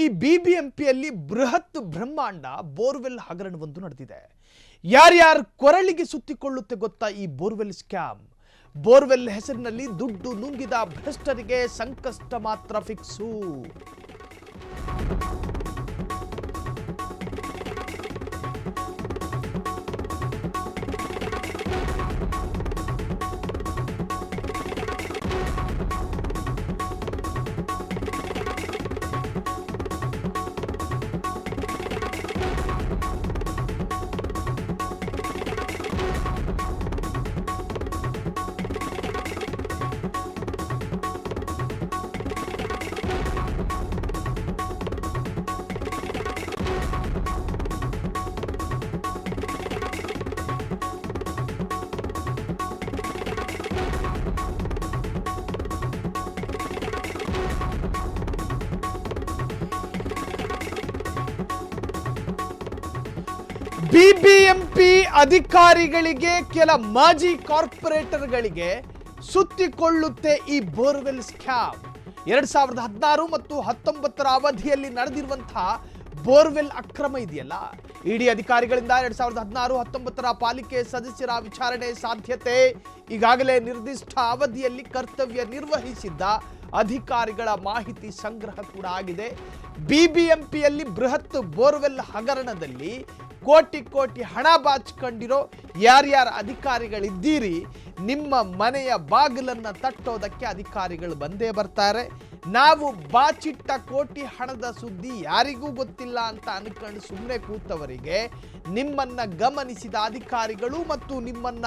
ಈ ಬಿಬಿಎಂಪಿಯಲ್ಲಿ ಬೃಹತ್ ಬ್ರಹ್ಮಾಂಡ ಬೋರ್ವೆಲ್ ಹಗರಣವೊಂದು ನಡೆದಿದೆ. ಯಾರ್ಯಾರ ಕೊರಳಿಗೆ ಸುತ್ತಿಕೊಳ್ಳುತ್ತೆ ಗೊತ್ತಾ ಈ ಬೋರ್ವೆಲ್ ಸ್ಕ್ಯಾಮ್. ಬೋರ್ವೆಲ್ ಹೆಸರಿನಲ್ಲಿ ದುಡ್ಡು ನುಂಗಿದ ಭ್ರಷ್ಟರಿಗೆ ಸಂಕಷ್ಟ ಮಾತ್ರ ಫಿಕ್ಸು. ಬಿಬಿಎಂಪಿ ಅಧಿಕಾರಿಗಳಿಗೆ, ಕೆಲ ಮಾಜಿ ಕಾರ್ಪೊರೇಟರ್ಗಳಿಗೆ ಸುತ್ತಿಕೊಳ್ಳುತ್ತೆ ಈ ಬೋರ್ವೆಲ್ ಸ್ಕ್ಯಾಮ್. 2016 ಮತ್ತು 19 ಅವಧಿಯಲ್ಲಿ ನಡೆದಿರುವಂತಹ ಬೋರ್ವೆಲ್ ಅಕ್ರಮ ಇದೆಯಲ್ಲ, ಇಡಿ ಅಧಿಕಾರಿಗಳಿಂದ 2016-19 ಪಾಲಿಕೆ ಸದಸ್ಯರ ವಿಚಾರಣೆ ಸಾಧ್ಯತೆ. ಈಗಾಗಲೇ ನಿರ್ದಿಷ್ಟ ಅವಧಿಯಲ್ಲಿ ಕರ್ತವ್ಯ ನಿರ್ವಹಿಸಿದ್ದ ಅಧಿಕಾರಿಗಳ ಮಾಹಿತಿ ಸಂಗ್ರಹ ಕೂಡ ಆಗಿದೆ. ಬಿಬಿಎಂಪಿಯಲ್ಲಿ ಬೃಹತ್ ಬೋರ್ವೆಲ್ ಹಗರಣದಲ್ಲಿ ಕೋಟಿ ಕೋಟಿ ಹಣ ಬಾಚಿಕೊಂಡಿರೋ ಯಾರ್ಯಾರ ಅಧಿಕಾರಿಗಳಿದ್ದೀರಿ, ನಿಮ್ಮ ಮನೆಯ ಬಾಗಿಲನ್ನು ತಟ್ಟೋದಕ್ಕೆ ಅಧಿಕಾರಿಗಳು ಬಂದೇ ಬರ್ತಾರೆ. ನಾವು ಬಾಚಿಟ್ಟ ಕೋಟಿ ಹಣದ ಸುದ್ದಿ ಯಾರಿಗೂ ಗೊತ್ತಿಲ್ಲ ಅಂತ ಅನ್ಕೊಂಡು ಸುಮ್ಮನೆ ಕೂತವರಿಗೆ ನಿಮ್ಮನ್ನ ಗಮನಿಸಿದ ಅಧಿಕಾರಿಗಳು ಮತ್ತು ನಿಮ್ಮನ್ನ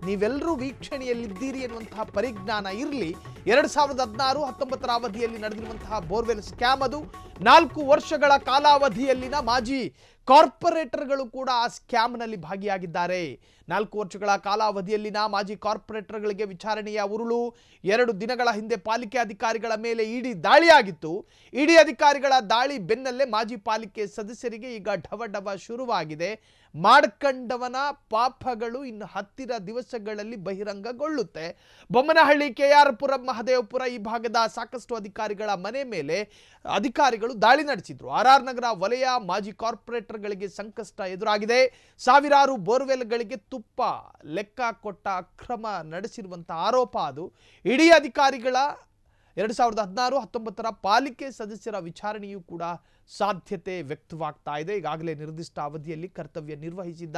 ನೀವೆಲ್ಲರೂ ವೀಕ್ಷಣೆಯಲ್ಲಿದ್ದೀರಿ ಎನ್ನುವಂತಹ ಪರಿಜ್ಞಾನ ಇರಲಿ. 2016-19 ಅವಧಿಯಲ್ಲಿ ನಡೆದಿರುವಂತಹ ಬೋರ್ವೆಲ್ ಸ್ಕ್ಯಾಮ್ ಅದು. 4 ವರ್ಷಗಳ ಕಾಲಾವಧಿಯಲ್ಲಿನ ಮಾಜಿ ಕಾರ್ಪೊರೇಟರ್ಗಳು ಕೂಡ ಆ ಸ್ಕ್ಯಾಮ್ನಲ್ಲಿ ಭಾಗಿಯಾಗಿದ್ದಾರೆ. 4 ವರ್ಷಗಳ ಕಾಲಾವಧಿಯಲ್ಲಿನ ಮಾಜಿ ಕಾರ್ಪೊರೇಟರ್ಗಳಿಗೆ ವಿಚಾರಣೆಯ ಉರುಳು. 2 ದಿನಗಳ ಹಿಂದೆ ಪಾಲಿಕೆ ಅಧಿಕಾರಿಗಳ ಮೇಲೆ ಇಡಿ ದಾಳಿಯಾಗಿತ್ತು. ಇಡಿ ಅಧಿಕಾರಿಗಳ ದಾಳಿ ಬೆನ್ನಲ್ಲೇ ಮಾಜಿ ಪಾಲಿಕೆ ಸದಸ್ಯರಿಗೆ ಈಗ ಢವಢವ ಶುರುವಾಗಿದೆ. ಮಾಡ್ಕಂಡವನ ಪಾಪಗಳು ಇನ್ನು ಹತ್ತಿರ ದಿವಸಗಳಲ್ಲಿ ಬಹಿರಂಗಗೊಳ್ಳುತ್ತೆ. ಬೊಮ್ಮನಹಳ್ಳಿ, ಕೆಆರ್ ಪುರಂ, ಮಹದೇವಪುರ ಈ ಭಾಗದ ಸಾಕಷ್ಟು ಅಧಿಕಾರಿಗಳ ಮನೆ ಮೇಲೆ ಅಧಿಕಾರಿಗಳು ದಾಳಿ ನಡೆಸಿದ್ರು. ಆರ್ ನಗರ ವಲಯ ಮಾಜಿ ಕಾರ್ಪೊರೇಟರ್ಗಳಿಗೆ ಸಂಕಷ್ಟ ಎದುರಾಗಿದೆ. ಸಾವಿರಾರು ಬೋರ್ವೆಲ್ಗಳಿಗೆ ತುಪ್ಪ ಲೆಕ್ಕ ಕೊಟ್ಟ ಅಕ್ರಮ ನಡೆಸಿರುವಂತಹ ಆರೋಪ ಅದು. ಇಡೀ ಅಧಿಕಾರಿಗಳ 2016-19 ಪಾಲಿಕೆ ಸದಸ್ಯರ ವಿಚಾರಣೆಯೂ ಕೂಡ ಸಾಧ್ಯತೆ ವ್ಯಕ್ತವಾಗ್ತಾ ಇದೆ. ಈಗಾಗಲೇ ನಿರ್ದಿಷ್ಟ ಅವಧಿಯಲ್ಲಿ ಕರ್ತವ್ಯ ನಿರ್ವಹಿಸಿದ್ದ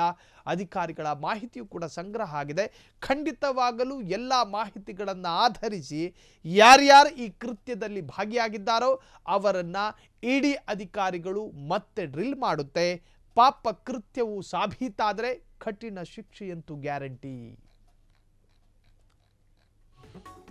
ಅಧಿಕಾರಿಗಳ ಮಾಹಿತಿಯೂ ಕೂಡ ಸಂಗ್ರಹ ಆಗಿದೆ. ಖಂಡಿತವಾಗಲೂ ಎಲ್ಲ ಮಾಹಿತಿಗಳನ್ನು ಆಧರಿಸಿ ಯಾರ್ಯಾರು ಈ ಕೃತ್ಯದಲ್ಲಿ ಭಾಗಿಯಾಗಿದ್ದಾರೋ ಅವರನ್ನು ಇಡಿ ಅಧಿಕಾರಿಗಳು ಮತ್ತೆ ಡ್ರಿಲ್ ಮಾಡುತ್ತೆ. ಪಾಪ ಕೃತ್ಯವು ಸಾಬೀತಾದರೆ ಕಠಿಣ ಶಿಕ್ಷೆಯಂತೂ ಗ್ಯಾರಂಟಿ.